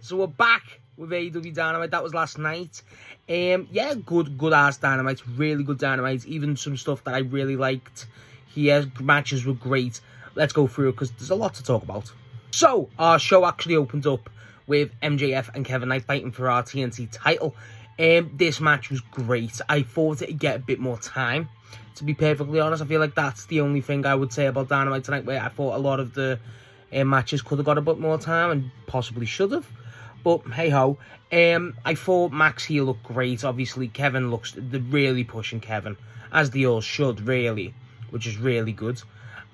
So we're back with AEW Dynamite. That was last night. Yeah, good ass Dynamite. Really good Dynamite. Even some stuff that I really liked here. Matches were great. Let's go through it because there's a lot to talk about. So, our show actually opens up with MJF and Kevin Knight fighting for our TNT title. This match was great. I thought it'd get a bit more time. To be perfectly honest, I feel like that's the only thing I would say about Dynamite tonight, where I thought a lot of the matches could have got a bit more time and possibly should have. But hey ho, I thought Max here looked great. Obviously, Kevin they're really pushing Kevin, as they all should, really, which is really good.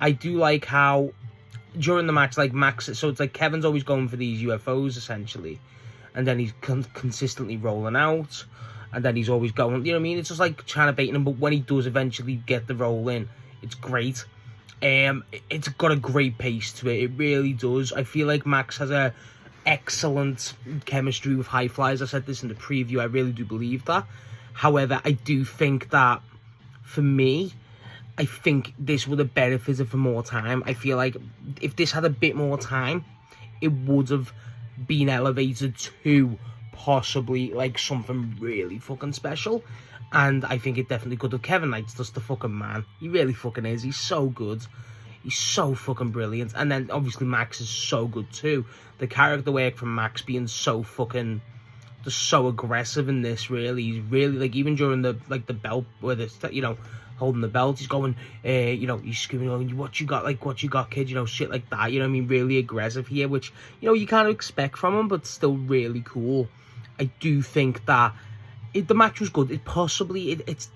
I do like how during the match, like Max, so it's like Kevin's always going for these UFOs essentially, and then he's consistently rolling out. And then he's always going, you know what I mean? It's just like trying to bait him, but when he does eventually get the roll in, it's great. It's got a great pace to it. It really does. I feel like Max has a excellent chemistry with high flyers. I said this in the preview. I really do believe that. However, I do think that, for me, I think this would have benefited for more time. I feel like if this had a bit more time, it would have been elevated to possibly like something really fucking special. And I think it definitely could have. Kevin Knight's just the fucking man. He really fucking is. He's so good. He's so fucking brilliant. And then obviously Max is so good too. The character work from Max being so fucking just so aggressive in this, really. He's really like, even during the like the belt where the, you know, holding the belt, he's going, you know, he's screaming, oh, what you got, like, what you got, kid, you know, shit like that, you know what I mean, really aggressive here, which, you know, you kind of expect from him, but still really cool. I do think that the match was good. It's,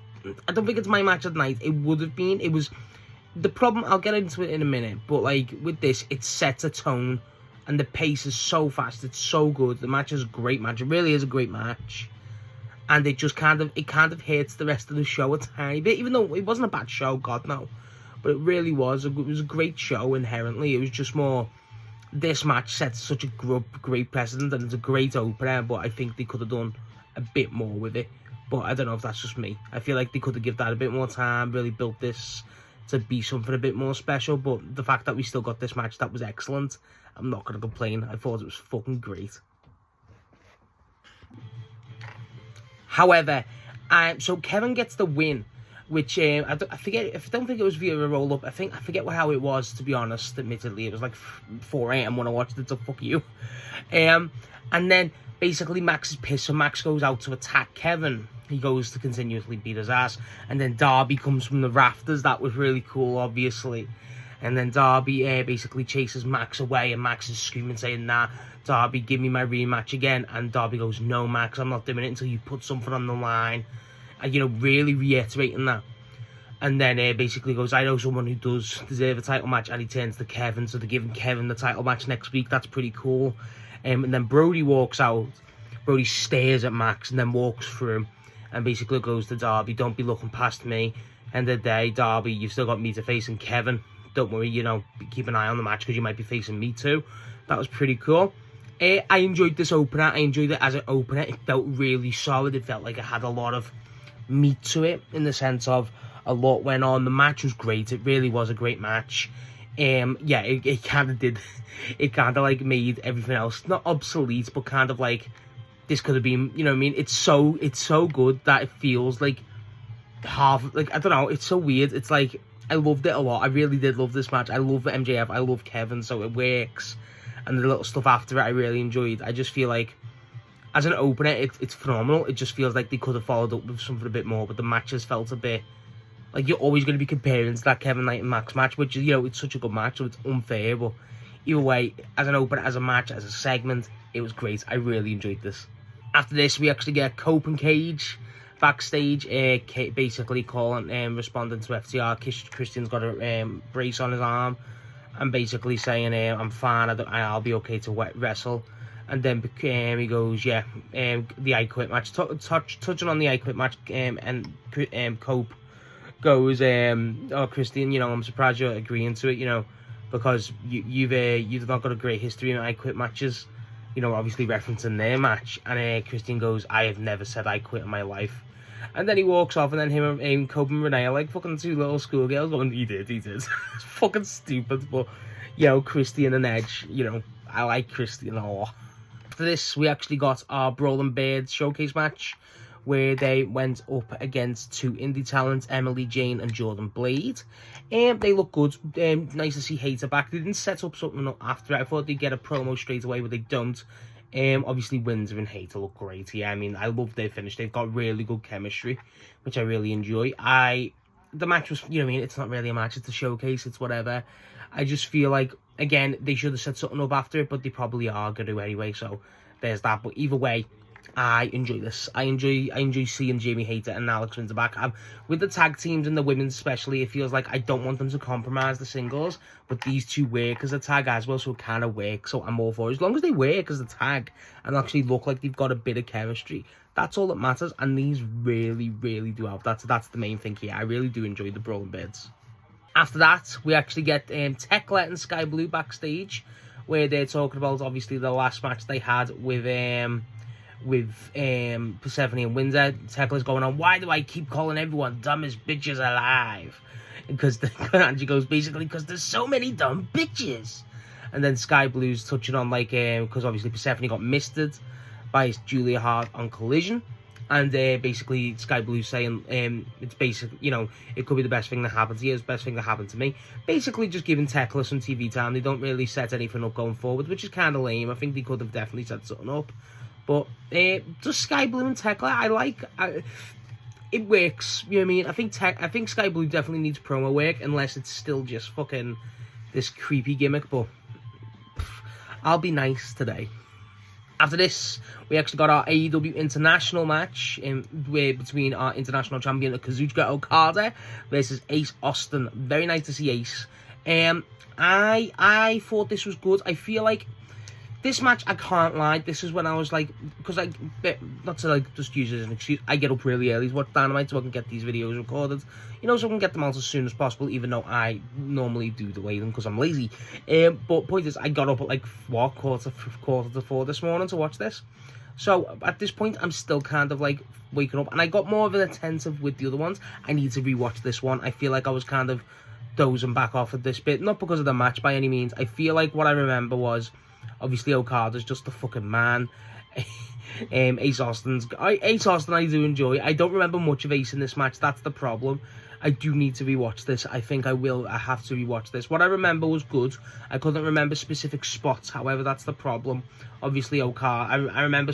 I don't think it's my match of the night. It would have been, it was, the problem, I'll get into it in a minute, but, like, with this, it sets a tone, and the pace is so fast, it's so good, the match is a great match, it really is a great match. And it just kind of hits the rest of the show a tiny bit, even though it wasn't a bad show, God no. But it really was. It was a great show inherently. It was just more, this match sets such a great precedent, and it's a great opener, but I think they could have done a bit more with it. But I don't know if that's just me. I feel like they could have given that a bit more time, really built this to be something a bit more special. But the fact that we still got this match, that was excellent. I'm not going to complain. I thought it was fucking great. However, so Kevin gets the win, which I don't think it was via a roll up. I forget how it was, to be honest. Admittedly, it was like 4 a.m. when I watched it. So fuck you. And then basically Max is pissed, so Max goes out to attack Kevin. He goes to continuously beat his ass, and then Darby comes from the rafters. That was really cool, obviously. And then Darby basically chases Max away, and Max is screaming, saying, nah, Darby, give me my rematch again. And Darby goes, no, Max, I'm not doing it until you put something on the line. And, you know, really reiterating that. And then basically goes, I know someone who does deserve a title match, and he turns to Kevin, so they're giving Kevin the title match next week. That's pretty cool. And then Brody walks out. Brody stares at Max and then walks through him, and basically goes to Darby, don't be looking past me. End of the day, Darby, you've still got me to face, and Kevin, don't worry, you know, keep an eye on the match because you might be facing me too. That was pretty cool. I enjoyed this opener. I enjoyed it as an opener. It felt really solid. It felt like it had a lot of meat to it, in the sense of a lot went on. The match was great. It really was a great match. Yeah, it kind of did. It kind of like made everything else not obsolete, but kind of like this could have been. You know what I mean? It's so good that it feels like half. Like, I don't know. It's so weird. It's like I loved it a lot. I really did love this match. I love MJF. I love Kevin. So it works. And the little stuff after it, I really enjoyed. I just feel like, as an opener, it's phenomenal. It just feels like they could have followed up with something a bit more, but the matches felt a bit like you're always going to be comparing to that Kevin Knight and Max match, which, you know, it's such a good match, so it's unfair. But either way, as an opener, as a match, as a segment, it was great. I really enjoyed this. After this, we actually get Copeland and Cage backstage, basically responding to FTR. Christian's got a brace on his arm, and basically saying, I'm fine, I'll be okay to wrestle. And then he goes, yeah, the I Quit match. Touching on the I Quit match, and Cope goes, oh, Christian, you know, I'm surprised you're agreeing to it, you know, because you've not got a great history in I Quit matches, you know, obviously referencing their match. And Christian goes, I have never said I quit in my life. And then he walks off, and then him and Cope and Renee are like fucking two little schoolgirls going, he did. It's fucking stupid, but, you know, Christian and Edge, you know, I like Christian a lot. After this, we actually got our Brawling Birds showcase match, where they went up against two indie talents, Emily Jane and Jordan Blade. They look good. Nice to see Hayter back. They didn't set up something after it. I thought they'd get a promo straight away, but they don't. Obviously, Windsor and Hayter look great here. I mean, I love their finish. They've got really good chemistry, which I really enjoy. The match was, you know what I mean, it's not really a match, it's a showcase, it's whatever. I just feel like, again, they should have set something up after it, but they probably are going to anyway, so there's that. But either way, I enjoy this. I enjoy seeing Jamie Hayter and Alex Windsor back. With the tag teams and the women's especially, it feels like I don't want them to compromise the singles, but these two work as a tag as well, so it kind of works, so I'm all for it. As long as they work as a tag and actually look like they've got a bit of chemistry, that's all that matters, and these really, really do have. That's the main thing here. I really do enjoy the Brawling Birds. After that, we actually get Thekla and Skye Blue backstage, where they're talking about, obviously, the last match they had with Persephone and Windsor. Tekla's going on, why do I keep calling everyone dumbest bitches alive? Because and she goes, basically, because there's so many dumb bitches. And then Skye Blue's touching on, like, because obviously Persephone got misted by Julia Hart on Collision. And basically, Skye Blue saying, it's basically, you know, it could be the best thing that happened to you, it's the best thing that happened to me. Basically, just giving Thekla some TV time. They don't really set anything up going forward, which is kind of lame. I think they could have definitely set something up. But just Skye Blue and Thekla, I like. It works, you know what I mean? I think Skye Blue definitely needs promo work, unless it's still just fucking this creepy gimmick, but I'll be nice today. After this, we actually got our AEW International match between our International Champion Kazuchika Okada versus Ace Austin. Very nice to see Ace. I thought this was good. I feel like this match, I can't lie, this is when I was like, because not to like just use it as an excuse, I get up really early to watch Dynamite so I can get these videos recorded, you know, so I can get them out as soon as possible, even though I normally do delay them because I'm lazy. But point is, I got up at like, what, quarter to 4 this morning to watch this. So at this point, I'm still kind of like waking up, and I got more of an attentive with the other ones. I need to rewatch this one. I feel like I was kind of dozing back off at this bit, not because of the match by any means. I feel like what I remember was, obviously, Okada's just a fucking man. Ace Austin I do enjoy. I don't remember much of Ace in this match. That's the problem. I do need to rewatch this. I think I will. I have to rewatch this. What I remember was good. I couldn't remember specific spots. However, that's the problem. Obviously, Okada. I remember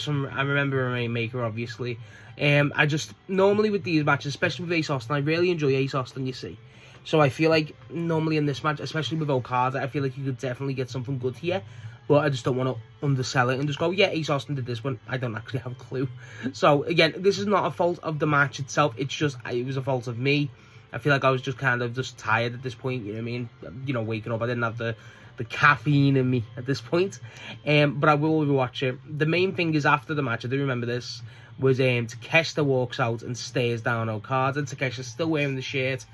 a Rainmaker, obviously. I just, normally with these matches, especially with Ace Austin, I really enjoy Ace Austin, you see. So I feel like, normally in this match, especially with Okada, I feel like you could definitely get something good here. But I just don't want to undersell it and just go, yeah, Ace Austin did this one. I don't actually have a clue. So, again, this is not a fault of the match itself. It's just, it was a fault of me. I feel like I was just kind of just tired at this point, you know what I mean? You know, waking up. I didn't have the caffeine in me at this point. But I will rewatch it. The main thing is, after the match, I do remember this, was Takeshita walks out and stares down Okada. Takeshita's still wearing the shirt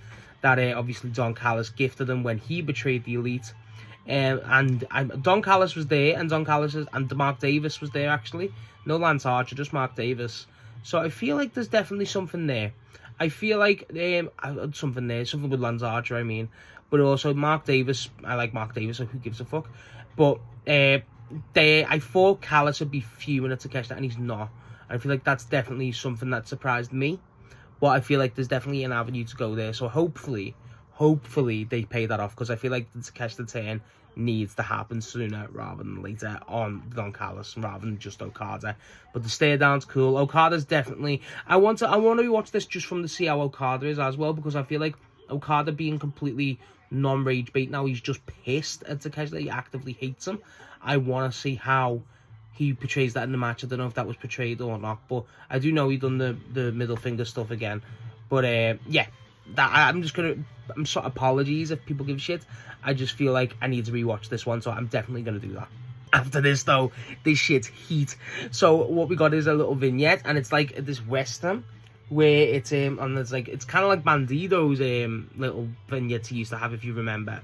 that obviously Don Callis gifted him when he betrayed the Elite. And Don Callis was there, and and Mark Davis was there, actually. No Lance Archer, just Mark Davis. So I feel like there's definitely something there. I feel like something with Lance Archer, I mean. But also Mark Davis, I like Mark Davis, so who gives a fuck? But I thought Callis would be fuming at Takeshita, and he's not. I feel like that's definitely something that surprised me. But I feel like there's definitely an avenue to go there. So hopefully they pay that off, because I feel like the Takeshita turn needs to happen sooner rather than later on Don Callis, rather than just Okada. But the stare down's cool. Okada's definitely, I want to rewatch this just from to see how Okada is as well, because I feel like Okada being completely non-rage bait now, he's just pissed at Takeshita. He actively hates him. I want to see how he portrays that in the match. I don't know if that was portrayed or not, but I do know he done the middle finger stuff again. But yeah, I'm sorry, apologies if people give shit. I just feel like I need to rewatch this one, so I'm definitely going to do that. After this, though, this shit's heat. So what we got is a little vignette, and it's like this western where it's and it's like, it's kind of like Bandido's little vignettes he used to have, if you remember.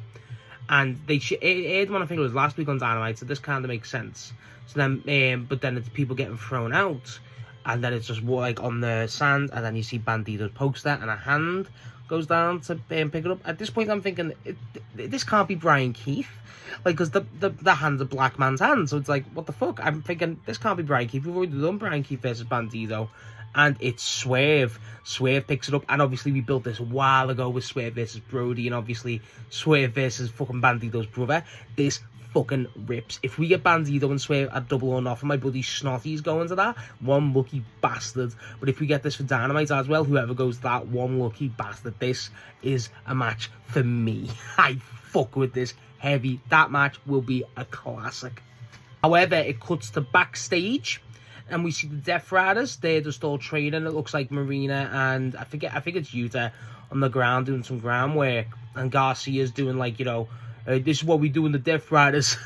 And they aired one, I think it was last week on Dynamite, so this kind of makes sense. So then, but then it's people getting thrown out, and then it's just like on the sand, and then you see Bandido's poster and a hand goes down to pick it up. At this point, I'm thinking, this can't be Brian Keith. Like, because the hand's a black man's hand. So it's like, what the fuck? I'm thinking, this can't be Brian Keith. We've already done Brian Keith versus Bandido. And it's Swerve. Swerve picks it up. And obviously, we built this a while ago with Swerve versus Brody. And obviously, Swerve versus fucking Bandido's brother. This fucking rips. If we get Bandido and Swerve at Double or Nothing, my buddy Snotty's going to that. One lucky bastard. But if we get this for Dynamite as well, whoever goes to that, one lucky bastard. This is a match for me. I fuck with this heavy. That match will be a classic. However, it cuts to backstage. And we see the Death Riders. They're just all training. It looks like Marina and I think it's Yuta on the ground doing some ground work. And Garcia's doing like, you know, this is what we do in the Death Riders.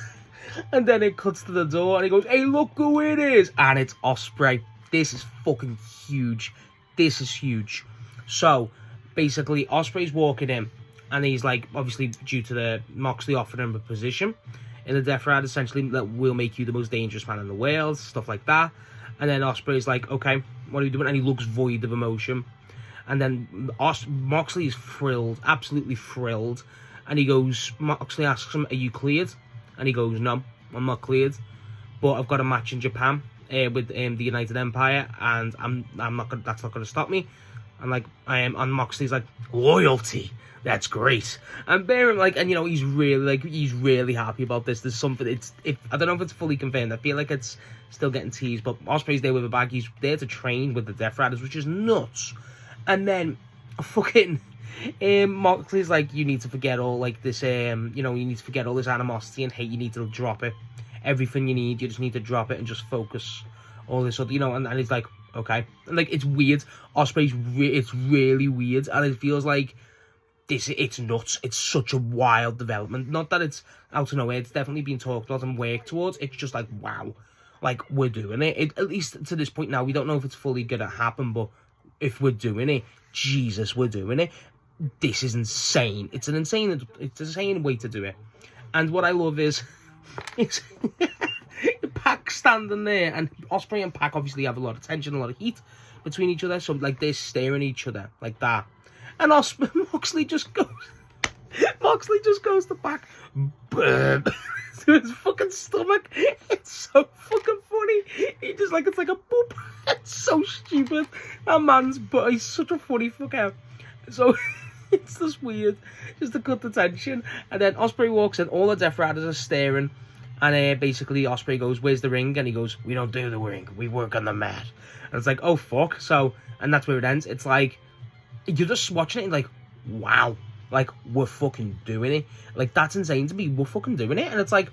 And then it cuts to the door and he goes, hey, look who it is. And it's Ospreay. This is fucking huge. This is huge. So, basically, Ospreay's walking in. And he's like, obviously, due to the Moxley offering him a position in the Death Riders, essentially, that will make you the most dangerous man in the world. Stuff like that. And then Ospreay's like, okay, what are you doing? And he looks void of emotion. And then Moxley is thrilled. Absolutely thrilled. And he goes, Moxley asks him, are you cleared? And he goes, no, I'm not cleared. But I've got a match in Japan with the United Empire, and I'm not gonna, that's not going to stop me. And like, and Moxley's like, loyalty, that's great. And Baron, like, and you know, he's really happy about this. There's something, I don't know if it's fully confirmed. I feel like it's still getting teased, but Ospreay's there with a bag. He's there to train with the Death Riders, which is nuts. And then, fucking, Moxley's like, you need to forget all like this, you know, you need to forget all this animosity and hate. You need to drop it. Everything you need, you just need to drop it and just focus. All this other, you know, and he's like, okay, and like it's weird. Ospreay's it's really weird, and it feels like it's nuts. It's such a wild development. Not that it's out of nowhere. It's definitely been talked about and worked towards. It's just like, wow, like we're doing it. At least to this point now, we don't know if it's fully gonna happen, but if we're doing it, Jesus, we're doing it. This is insane. It's an insane way to do it. And what I love is Pac standing there, and Ospreay and Pac obviously have a lot of tension, a lot of heat between each other. So like they're staring at each other like that, and Moxley just goes to Pac, burp to his fucking stomach. It's so fucking funny. He just like, it's like a boop. It's so stupid. That man's, but he's such a funny fucker. So it's just weird, just to cut the tension. And then Ospreay walks in, all the Death Riders are staring, and basically Ospreay goes, where's the ring? And he goes, we don't do the ring, we work on the mat. And it's like, oh fuck. So, and that's where it ends. It's like, you're just watching it and like, wow, like we're fucking doing it. Like that's insane to me. We're fucking doing it. And it's like,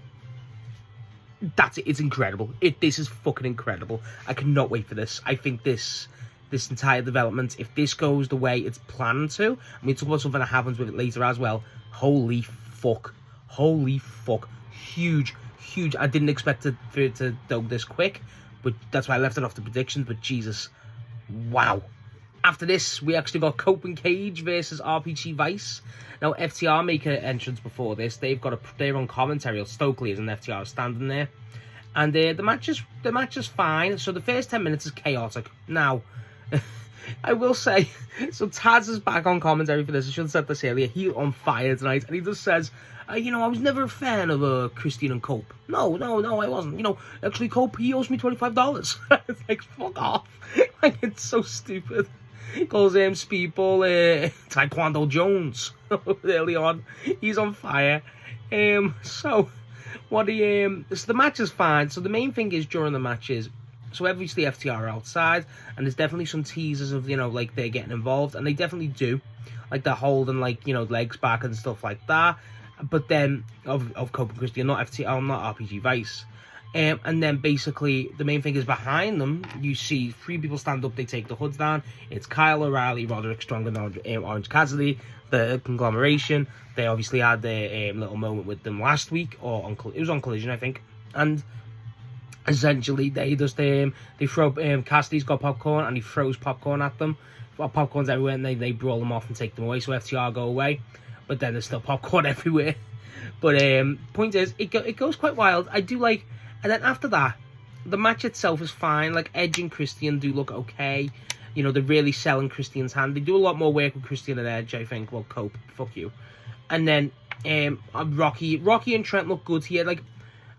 that's it. It's incredible. This is fucking incredible. I cannot wait for this. I think this entire development, if this goes the way it's planned to, I mean, talk about something that happens with it later as well. Holy fuck. Huge. I didn't expect for it to go this quick, but that's why I left it off the predictions. But Jesus, wow. After this, we actually got Copeland And Cage versus RPG Vice. Now, FTR make an entrance before this. They've got their own commentary. Stokely is an FTR standing there. And the match is fine. So the first 10 minutes is chaotic. Now, I will say, so Taz is back on commentary for this. I should have said this earlier. He's on fire tonight. And he just says, you know, I was never a fan of Christian and Cope. No, I wasn't. You know, actually, Cope, he owes me $25. It's like, fuck off. Like, it's so stupid. He calls him Speedball Taekwondo Jones early on. He's on fire. So the match is fine. So the main thing is during the matches, so obviously FTR are outside, and there's definitely some teasers of, you know, like they're getting involved, and they definitely do. Like they're holding, like, you know, legs back and stuff like that. But then, of Cope and Christian, not FTR, not RPG Vice. And then basically, the main thing is behind them, you see 3 people stand up, they take the hoods down. It's Kyle, O'Reilly, Roderick Strong, and Orange Cassidy, the Conglomeration. They obviously had their little moment with them last week, or it was on Collision, I think. And essentially, they just, they throw, Cassidy's got popcorn, and he throws popcorn at them. Popcorn's everywhere, and they brawl them off and take them away, so FTR go away. But then there's still popcorn everywhere. But point is, it goes quite wild. I do like, and then after that, the match itself is fine. Like Edge and Christian do look okay. You know, they're really selling Christian's hand. They do a lot more work with Christian and Edge, I think. Well, Cope, fuck you. And then Rocky and Trent look good here. Like,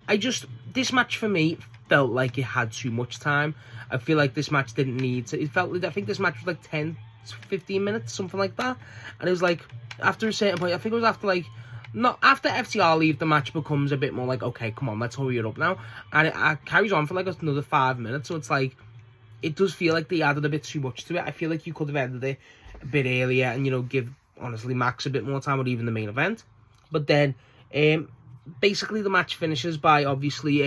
this match for me felt like it had too much time. I feel like this match didn't need to. I think this match was like 10 to 15 minutes, something like that. And it was like, after a certain point, I think it was after like, not after FTR leave, the match becomes a bit more like, okay, come on, let's hurry it up now. And it carries on for like another 5 minutes. So it's like, it does feel like they added a bit too much to it. I feel like you could have ended it a bit earlier and, you know, give, honestly, Max a bit more time, or even the main event. But then, basically the match finishes by, obviously,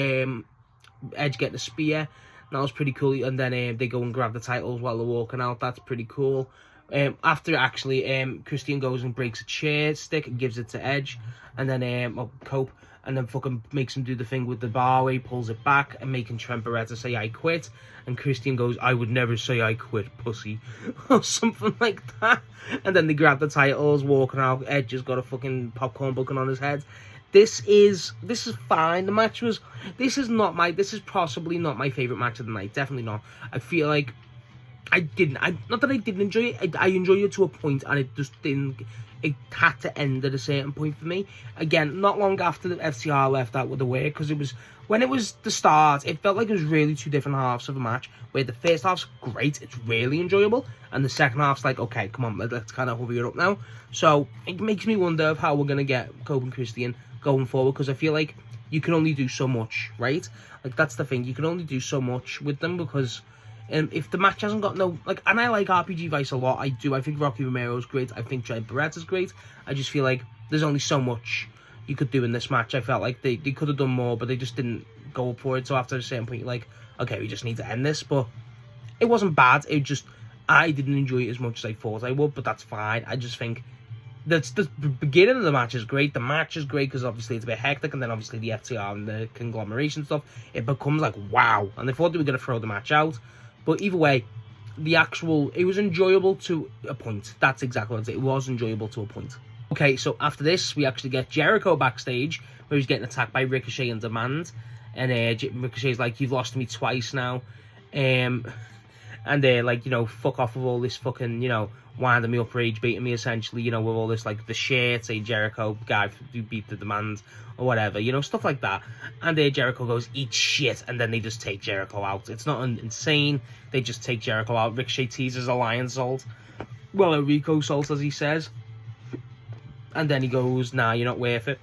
Edge getting a spear. That was pretty cool. And then they go and grab the titles while they're walking out. That's pretty cool. After, actually, Christian goes and breaks a chair stick and gives it to Edge. And then, Cope. And then fucking makes him do the thing with the bar where he pulls it back and making Trent Berretta say, I quit. And Christian goes, I would never say I quit, pussy. Or something like that. And then they grab the titles, walking out. Edge has got a fucking popcorn bucket on his head. This is fine. The match was, this is possibly not my favourite match of the night. Definitely not. I feel like not that I didn't enjoy it. I enjoyed it to a point, and it just didn't. It had to end at a certain point for me. Again, not long after the FTR left out with the work, because when it was the start, it felt like it was really two different halves of a match, where the first half's great, it's really enjoyable, and the second half's like, okay, come on, let's kind of hurry it up now. So it makes me wonder of how we're going to get Cope and Christian going forward, because I feel like you can only do so much, right? Like, that's the thing, you can only do so much with them, because if the match hasn't got no, like, and I like RPG Vice a lot, I do. I think Rocky Romero's great. I think Trent Berretta's great. I just feel like there's only so much you could do in this match. I felt like they could have done more, but they just didn't go up for it. So after a certain point, you're like, okay, we just need to end this. But it wasn't bad. It just, I didn't enjoy it as much as I thought I would, but that's fine. I just think that's the beginning of the match is great. The match is great because obviously it's a bit hectic, and then obviously the FTR and the conglomeration stuff, it becomes like, wow. And they thought they were going to throw the match out. But either way, it was enjoyable to a point. That's exactly what it was, enjoyable to a point. Okay, so after this, we actually get Jericho backstage, where he's getting attacked by Ricochet and Demand. And Ricochet's like, you've lost me twice now. And they're like, you know, fuck off with all this fucking, you know, winding me up, rage baiting me, essentially, you know, with all this, like, the shirt, say Jericho, guy who beat the Demand, or whatever, you know, stuff like that. And Jericho goes, eat shit, and then they just take Jericho out. It's not insane, they just take Jericho out. Ricochet teases a lion salt, well, a Rico salt, as he says. And then he goes, nah, you're not worth it.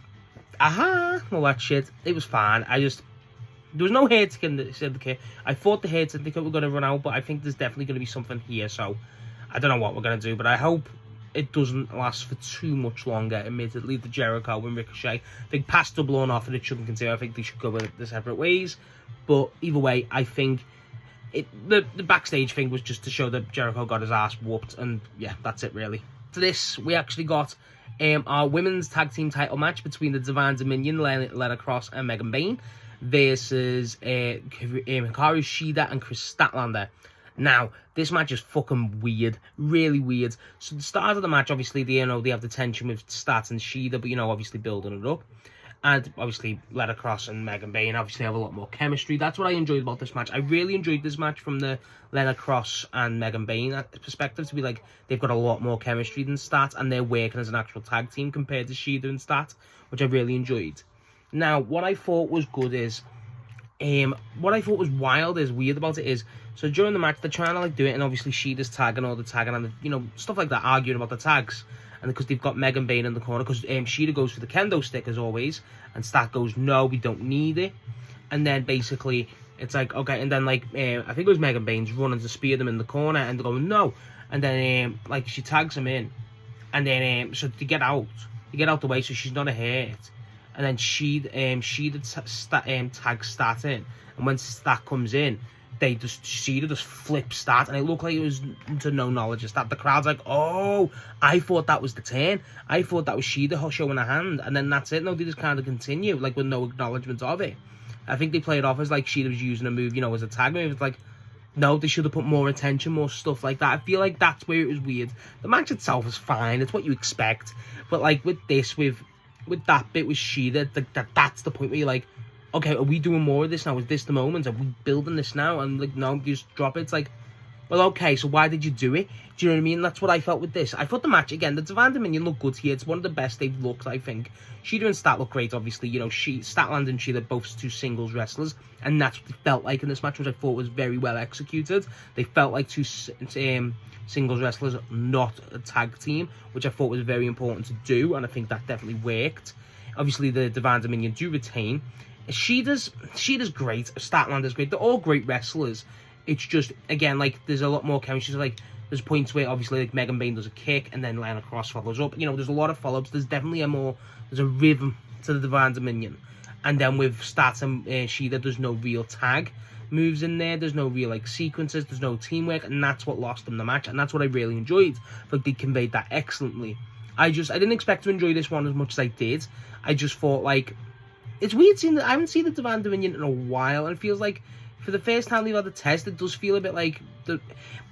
Aha, all that shit. It was fine. There was no Hayter Syndicate. I thought the Hayter Syndicate were going to run out, but I think there's definitely going to be something here, so I don't know what we're going to do, but I hope it doesn't last for too much longer. Admittedly, the Jericho and Ricochet, I think past double or off, and it shouldn't continue. I think they should go the separate ways. But either way, I think the backstage thing was just to show that Jericho got his ass whooped, and yeah, that's it really. To this, we actually got our women's tag team title match between the Divine Dominion, Lana Cross and Megan Bayne, versus Hikaru Shida and Chris Statlander. Now, this match is fucking weird, really weird. So the start of the match, obviously, they have the tension with Stat and Shida, but, you know, obviously building it up. And obviously, Lana Cross and Megan Bayne obviously have a lot more chemistry. That's what I enjoyed about this match. I really enjoyed this match from the Lana Cross and Megan Bayne perspective, to be like, they've got a lot more chemistry than Stat, and they're working as an actual tag team compared to Shida and Stat, which I really enjoyed. Now, what I thought was good is, what I thought was wild is, weird about it is, so during the match, they're trying to, like, do it, and obviously Shida's tagging all the tagging, and, you know, stuff like that, arguing about the tags. And because they've got Megan Bayne in the corner, because Shida goes for the kendo stick, as always, and Stat goes, no, we don't need it. And then, basically, it's like, okay, and then, like, I think it was Megan Bayne's running to spear them in the corner, and they're going, no. And then, like, she tags him in, and then, so they get out the way, so she's not a hurt. And then Shida tags Stat in, and when Stat comes in, Shida just flips Stat, and it looked like it was to no knowledge of Stat. The crowd's like, oh, I thought that was the turn. I thought that was Shida showing a hand, and then that's it. No, they just kind of continue, like, with no acknowledgement of it. I think they play it off as, like, Shida was using a move, you know, as a tag move. It's like, no, they should have put more attention, more stuff like that. I feel like that's where it was weird. The match itself is fine. It's what you expect. But, like, with this, with that bit with Shida, that's the point where you're like, okay, are we doing more of this now? Is this the moment? Are we building this now? And, like, no, you just drop it. It's like, well, okay, so why did you do it? Do you know what I mean? That's what I felt with this. I thought the match, again, the Divine Dominion looked good here. It's one of the best they've looked, I think. Shida and Stat look great, obviously. You know, Statland and Shida, both two singles wrestlers. And that's what it felt like in this match, which I thought was very well executed. They felt like two singles wrestlers, not a tag team, which I thought was very important to do. And I think that definitely worked. Obviously, the Divine Dominion do retain. Shida's great. Statland is great. They're all great wrestlers. It's just, again, like, there's a lot more chemistry. Like, there's points where, obviously, like, Megan Bayne does a kick, and then Lana Cross follows up. You know, there's a lot of follow-ups. There's definitely there's a rhythm to the Divine Dominion. And then with Stats and Shida, there's no real tag moves in there. There's no real, like, sequences. There's no teamwork, and that's what lost them the match. And that's what I really enjoyed. Like, they conveyed that excellently. I didn't expect to enjoy this one as much as I did. I just thought, like, it's weird seeing that. I haven't seen the Divine Dominion in a while, and it feels like, for the first time they've had a test, it does feel a bit like...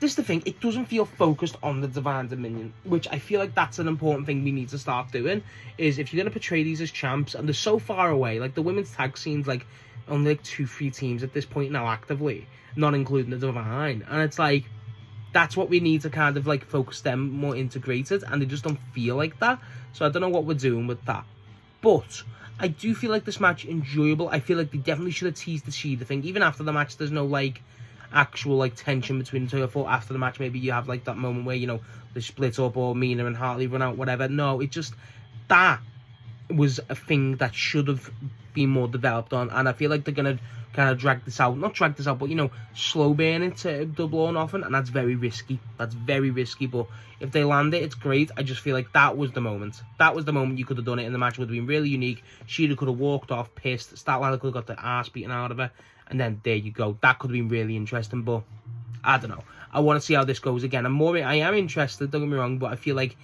This is the thing, it doesn't feel focused on the Divine Dominion, which I feel like that's an important thing we need to start doing, is if you're going to portray these as champs, and they're so far away, like the women's tag scene's like only like 2-3 teams at this point now actively, not including the Divine, and it's like, that's what we need to kind of like focus them more integrated, and they just don't feel like that, so I don't know what we're doing with that. But I do feel like this match enjoyable. I feel like they definitely should have teased the Shida thing. Even after the match, there's no, like, actual, like, tension between the two. I thought after the match, maybe you have, like, that moment where, you know, they split up or Mina and Hartley run out, whatever. No, it just... That was a thing that should have been more developed on. And I feel like they're going to kind of drag this out. Not drag this out, but, you know, slow burn it to double or nothing. And that's very risky. That's very risky, but... If they land it, it's great. I just feel like that was the moment. That was the moment you could have done it, and the match would have been really unique. Shida could have walked off, pissed. Statlander could have got the ass beaten out of her. And then there you go. That could have been really interesting, but I don't know. I want to see how this goes again. I am interested, don't get me wrong, but I feel like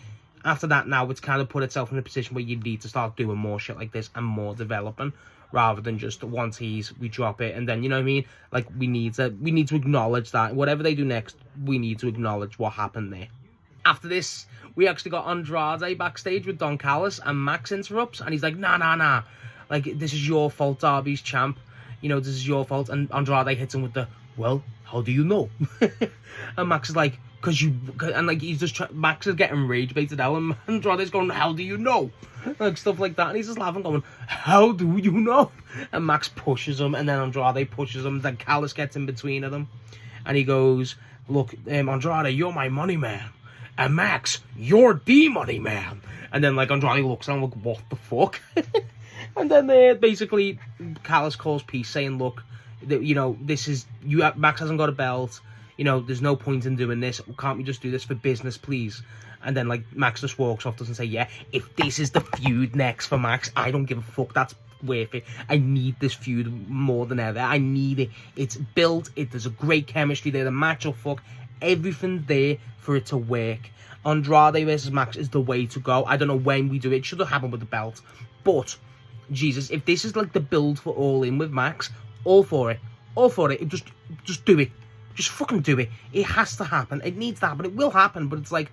after that now, it's kind of put itself in a position where you need to start doing more shit like this and more developing, rather than just one tease, we drop it, and then, you know what I mean? Like, we need to acknowledge that. Whatever they do next, we need to acknowledge what happened there. After this, we actually got Andrade backstage with Don Callis, and Max interrupts, and he's like, nah. Like, this is your fault, Darby's champ. You know, this is your fault. And Andrade hits him with the, well, how do you know? And Max is like, Max is getting rage baited out, and Andrade's going, how do you know? Like, stuff like that. And he's just laughing, going, how do you know? And Max pushes him, and then Andrade pushes him, then Callis gets in between of them. And he goes, look, Andrade, you're my money man. And Max, you're the money man. And then, like, Andrade looks at him like, what the fuck? And then basically, Callis calls peace, saying, look, you know, Max hasn't got a belt. You know, there's no point in doing this. Can't we just do this for business, please? And then, like, Max just walks off, doesn't say, yeah, if this is the feud next for Max, I don't give a fuck. That's worth it. I need this feud more than ever. I need it. It's built. There's a great chemistry there. The match will fuck. Everything's there for it to work. Andrade versus Max is the way to go. I don't know when we do it. It should have happened with the belt. But, Jesus, if this is like the build for All In with Max, all for it. All for it. Just do it. Just fucking do it. It has to happen. It needs to happen. It will happen, but it's like,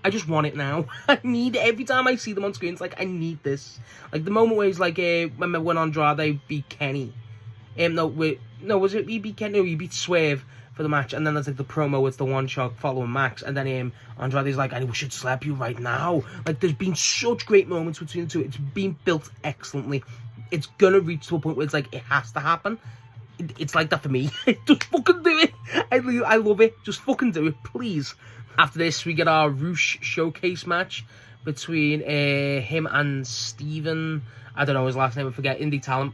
I just want it now. I need it. Every time I see them on screen, it's like, I need this. Like, the moment where he's like, when Andrade beat Kenny. Was it he beat Kenny? No, he beat Swerve for the match, and then there's like the promo, it's the one shot following Max, and then Andrade's like, we should slap you right now. Like, there's been such great moments between the two. It's been built excellently. It's gonna reach to a point where it's like, it has to happen. It's like that for me. Just fucking do it. I love it. Just fucking do it, please. After this, we get our Roosh showcase match between him and Steven, I don't know his last name, I forget, Indie Talent.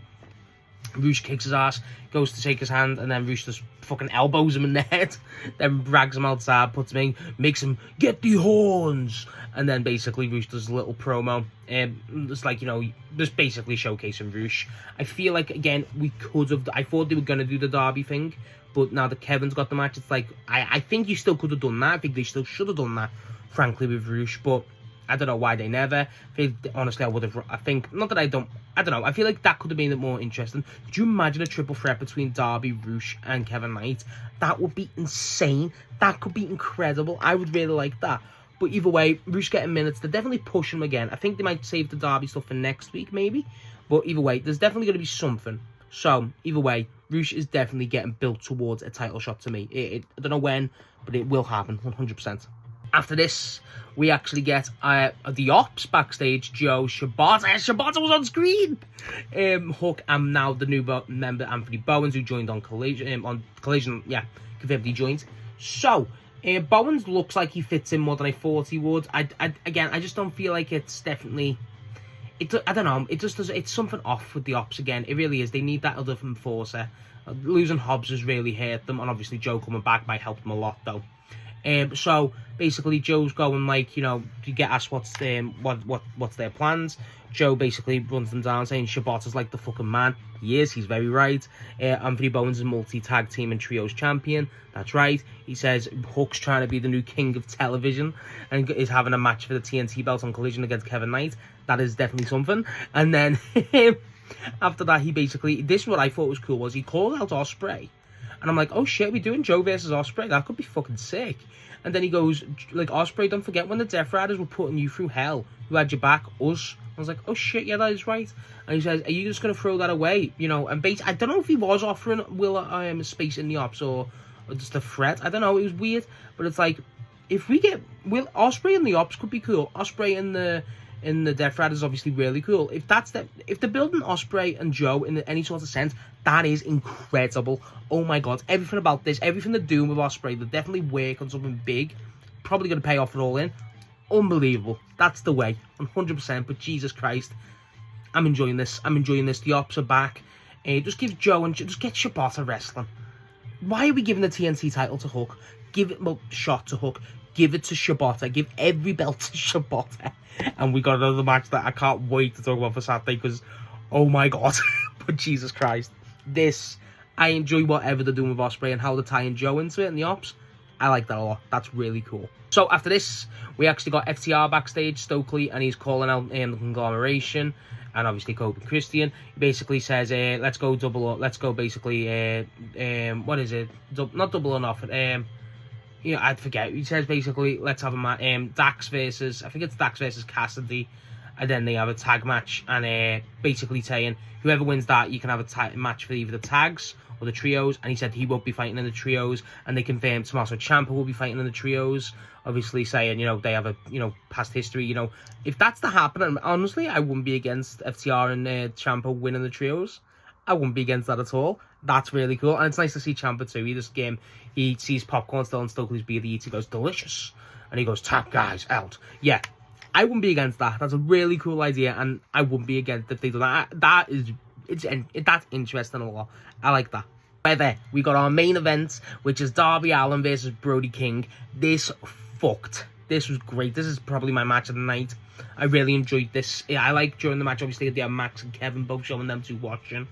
Roosh kicks his ass, goes to shake his hand, and then Roosh just fucking elbows him in the head, then drags him outside, puts him in, makes him get the horns, and then basically Roosh does a little promo, it's like, you know, just basically showcasing Roosh. I feel like, again, we could have, I thought they were going to do the Darby thing, but now that Kevin's got the match, it's like, I think you still could have done that. I think they still should have done that, frankly, with Roosh, but I don't know why they never. Honestly, I would have. I think, not that I don't know. I feel like that could have been more interesting. Could you imagine a triple threat between Darby, Roosh, and Kevin Knight? That would be insane. That could be incredible. I would really like that. But either way, Roosh getting minutes. They're definitely pushing him again. I think they might save the Darby stuff for next week, maybe. But either way, there's definitely going to be something. So, either way, Roosh is definitely getting built towards a title shot to me. I don't know when, but it will happen, 100%. After this, we actually get the Ops backstage. Joe, Shibata was on screen. Hook, and now the new member Anthony Bowens, who joined on Collision. Yeah, confirmed he joined. So Bowens looks like he fits in more than I thought he would. I just don't feel like it's definitely. I don't know. It just does. It's something off with the Ops again. It really is. They need that other enforcer. Losing Hobbs has really hurt them, and obviously Joe coming back might help them a lot though. So basically, Joe's going like, you get asked what's their plans. Joe basically runs them down, saying Shibata's like the fucking man. He is. He's very right. Anthony Bowens is multi-tag team and trios champion. That's right. He says Hook's trying to be the new king of television and is having a match for the TNT belt on Collision against Kevin Knight. That is definitely something. And then after that, he basically, this is what I thought was cool, was he called out Ospreay. And I'm like, oh shit, we're doing Joe versus Ospreay. That could be fucking sick. And then he goes, like, Ospreay, don't forget when the Death Riders were putting you through hell, who had your back? Us. I was like, oh shit, yeah, that is right. And he says, are you just going to throw that away? And I don't know if he was offering Will space in the Ops or just a threat. I don't know, it was weird. But it's like, if we get Ospreay in the Ops could be cool. Ospreay in the Death Riders is obviously really cool. If they're building Ospreay and Joe in any sort of sense, that is incredible. Oh my god, everything about this, everything they're doing with Ospreay, they're definitely working on something big. Probably going to pay off it all in. Unbelievable. That's the way, 100%. But Jesus Christ, I'm enjoying this. The Ops are back. Just give Joe and just get Shibata wrestling. Why are we giving the TNT title to Hook? Give it, shot to Hook. Give it to Shibata. Give every belt to Shibata. And we got another match that I can't wait to talk about for Saturday because, oh my god. But Jesus Christ. I enjoy whatever they're doing with Ospreay and how they're tying Joe into it and the Ops. I like that a lot. That's really cool. So after this, we actually got FTR backstage, Stokely, and he's calling out the Conglomeration. And obviously Copeland and Christian. He basically says, let's go double up. Let's go basically, what is it? Not double or nothing. I'd forget. He says basically, let's have a match. Dax versus Cassidy. And then they have a tag match. And basically saying, whoever wins that, you can have a match for either the tags or the trios. And he said he won't be fighting in the ciampa. And they confirmed Tommaso Ciampa will be fighting in the trios. Obviously saying, they have a, past history. If that's to happen, and honestly, I wouldn't be against FTR and Ciampa winning the trios. I wouldn't be against that at all. That's really cool. And it's nice to see Ciampa too. He sees popcorn still on Stokely's beer. He eats, he goes, delicious. And he goes, tap guys out. Yeah, I wouldn't be against that. That's a really cool idea. And I wouldn't be against if they do that. That's interesting a lot. I like that. However, we got our main event, which is Darby Allin versus Brody King. This was great. This is probably my match of the night. I really enjoyed this. I like during the match, obviously, they have Max and Kevin both showing them two watching.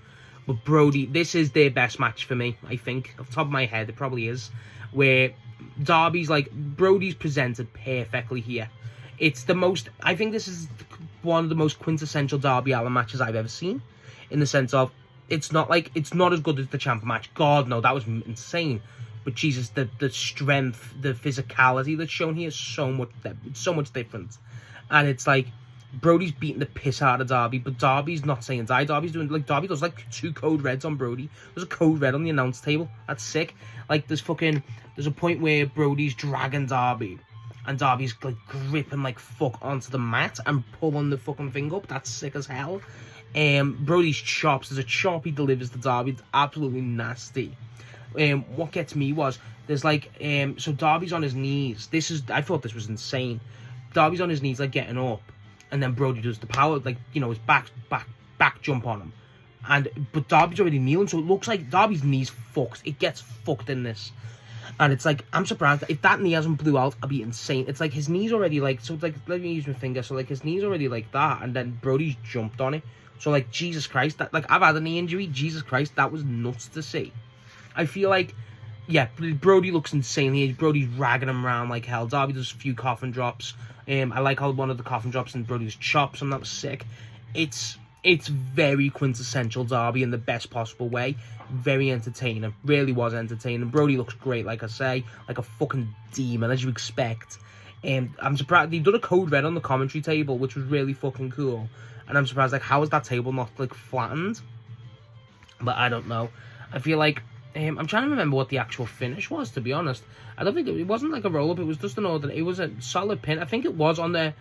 But Brody, this is their best match for me, I think. Off the top of my head, it probably is. Where Brody's presented perfectly here. I think this is one of the most quintessential Darby Allin matches I've ever seen. In the sense of, it's not as good as the Ciampa match. God, no, that was insane. But Jesus, the strength, the physicality that's shown here is so much different. And it's like, Brody's beating the piss out of Darby, but Darby's not saying die. Darby does like 2 code reds on Brody. There's a code red on the announce table. That's sick. Like, there's a point where Brody's dragging Darby, and Darby's like gripping like fuck onto the mat and pulling the fucking thing up. That's sick as hell. Brody's chops, there's a chop he delivers to Darby. It's absolutely nasty. What gets me was, there's like, so Darby's on his knees. I thought this was insane. Darby's on his knees, like, getting up. And then Brody does the power, like, his back jump on him. But Darby's already kneeling, so it looks like Darby's knee's fucked. It gets fucked in this. And it's like, I'm surprised. If that knee hasn't blew out, I'd be insane. It's like his knee's already, like, so it's like, let me use my finger. So, like, his knee's already like that, and then Brody's jumped on it. So, like, Jesus Christ, I've had a knee injury. Jesus Christ, that was nuts to see. I feel like, yeah, Brody looks insane here. Brody's ragging him around like hell. Darby does a few coffin drops. I like how one of the coffin drops in Brody's chops, and that was sick. It's very quintessential Darby in the best possible way. Very entertaining. Really was entertaining. Brody looks great, like I say. Like a fucking demon, as you expect. I'm surprised. They did a code red on the commentary table, which was really fucking cool. And I'm surprised, like, how is that table not, like, flattened? But I don't know. I feel like, I'm trying to remember what the actual finish was, to be honest. I don't think it wasn't like a roll-up, it was just an order. It was a solid pin. I think it was on the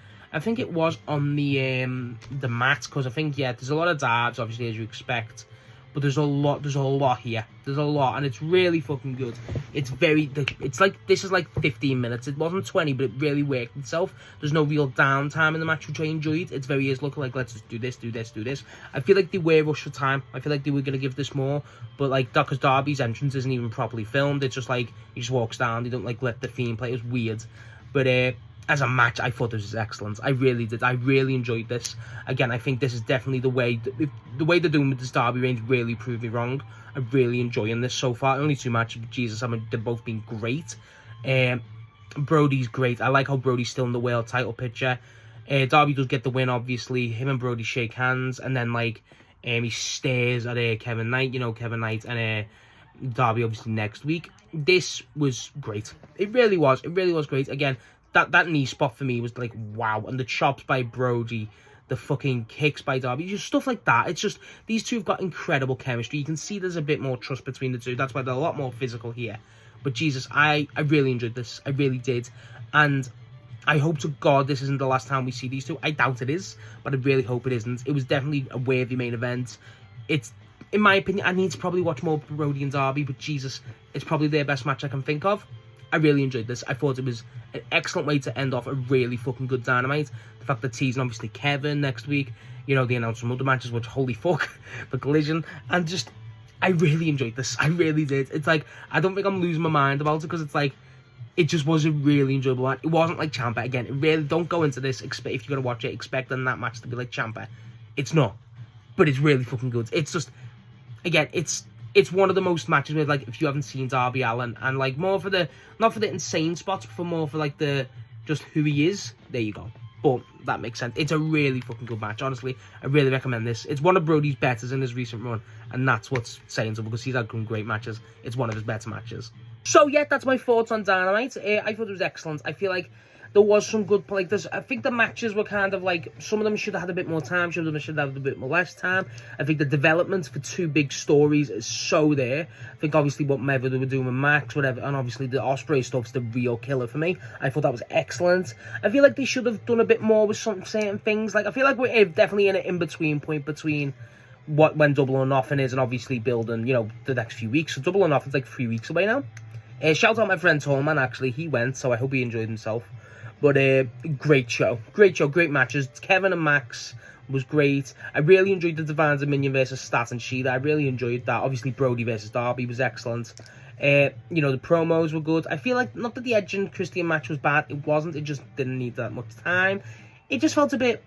mat, because I think, yeah, there's a lot of dabs, obviously, as you expect. But there's a lot here. There's a lot, and it's really fucking good. It's like, this is like 15 minutes. It wasn't 20, but it really worked itself. There's no real downtime in the match, which I enjoyed. It's very is looking like, let's just do this, do this, do this. I feel like they were rushed for time. I feel like they were going to give this more. But like, because Darby's entrance isn't even properly filmed. It's just like, he just walks down. They don't like let the theme play. It was weird. But as a match, I thought this was excellent. I really did. I really enjoyed this. Again, I think this is definitely the way they're doing with this Darby reigns really proved me wrong. I'm really enjoying this so far. Only 2 matches, but Jesus, they've both been great. Brody's great. I like how Brody's still in the world title picture. Darby does get the win, obviously. Him and Brody shake hands, and then like he stares at Kevin Knight. You know, Kevin Knight and Darby obviously next week. This was great. It really was. It really was great. Again, that knee spot for me was like, wow. And the chops by Brody, the fucking kicks by Darby, just stuff like that. It's just, these two have got incredible chemistry. You can see there's a bit more trust between the two. That's why they're a lot more physical here. But Jesus, I really enjoyed this. I really did. And I hope to God this isn't the last time we see these two. I doubt it is, but I really hope it isn't. It was definitely a worthy main event. It's, in my opinion, I need to probably watch more Brody and Darby, but Jesus, it's probably their best match I can think of. I really enjoyed this. I thought it was an excellent way to end off a really fucking good Dynamite. The fact that teasing obviously Kevin next week, you know, they announced some other matches, which, holy fuck, the Collision, and just, I really enjoyed this. I really did. It's like, I don't think I'm losing my mind about it, because it's like, it just was a really enjoyable match. It wasn't like Ciampa. Again, it really, don't go into this, if you're going to watch it, expecting that match to be like Ciampa. It's not. But it's really fucking good. It's just, again, it's one of the most matches where, like, if you haven't seen Darby Allin, and like more for the, not for the insane spots, but for more for like the, just who he is, there you go. But that makes sense. It's a really fucking good match, honestly. I really recommend this. It's one of Brody's betters in his recent run, and that's what's saying so, because he's had some great matches. It's one of his better matches. So yeah, that's my thoughts on Dynamite. I thought it was excellent. I feel like there was some good, like, I think the matches were kind of like, some of them should have had a bit more time, some of them should have had a bit more less time. I think the development for 2 big stories is so there. I think obviously whatever they were doing with Max, whatever, and obviously the Ospreay stuff's the real killer for me. I thought that was excellent. I feel like they should have done a bit more with some certain things. Like, I feel like we're definitely in an in-between point between when Double or Nothing is, and obviously building, you know, the next few weeks. So Double or Nothing's like 3 weeks away now. Shout out my friend Tallman, actually. He went, so I hope he enjoyed himself. But great show, great matches. Kevin and Max was great. I really enjoyed the Divine Dominion versus Stat and Sheeta. I really enjoyed that. Obviously, Brody versus Darby was excellent. You know, the promos were good. I feel like, not that the Edge and Christian match was bad. It wasn't. It just didn't need that much time. It just felt a bit...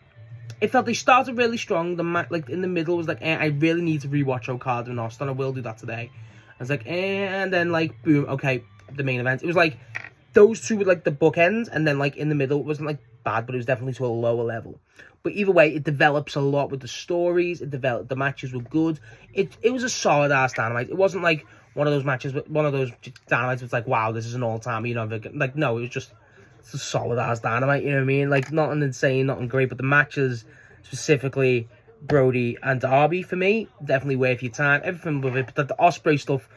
It felt they started really strong. The like in the middle was like, I really need to rewatch Okada and Austin. I will do that today. I was like, and then like, boom, okay, the main event. It was like... Those two were like the bookends, and then like in the middle, it wasn't like bad, but it was definitely to a lower level. But either way, it develops a lot with the stories. It developed, the matches were good. It was a solid ass Dynamite. It wasn't like one of those matches, one of those Dynamites. It's like, wow, this is an all time. You know, like no, it was just, it's a solid ass Dynamite. You know what I mean? Like, nothing insane, nothing great, but the matches specifically, Brody and Darby, for me, definitely worth your time. Everything with it, but the Ospreay stuff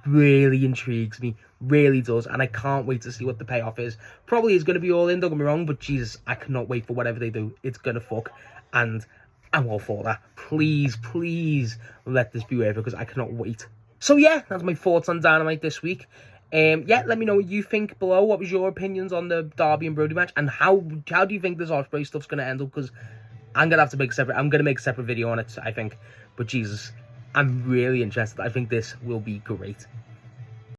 really intrigues me, really does, and I can't wait to see what the payoff is. Probably is going to be all in, don't get me wrong, but Jesus, I cannot wait for whatever they do. It's going to fuck, and I'm all for that. Please, please let this be worth it, because I cannot wait. So yeah, that's my thoughts on Dynamite this week. Yeah, let me know what you think below. What was your opinions on the Darby and Brody match, and how do you think this Ospreay stuff's going to end up? Because I'm going to make a separate video on it, I think. But Jesus, I'm really interested. I think this will be great.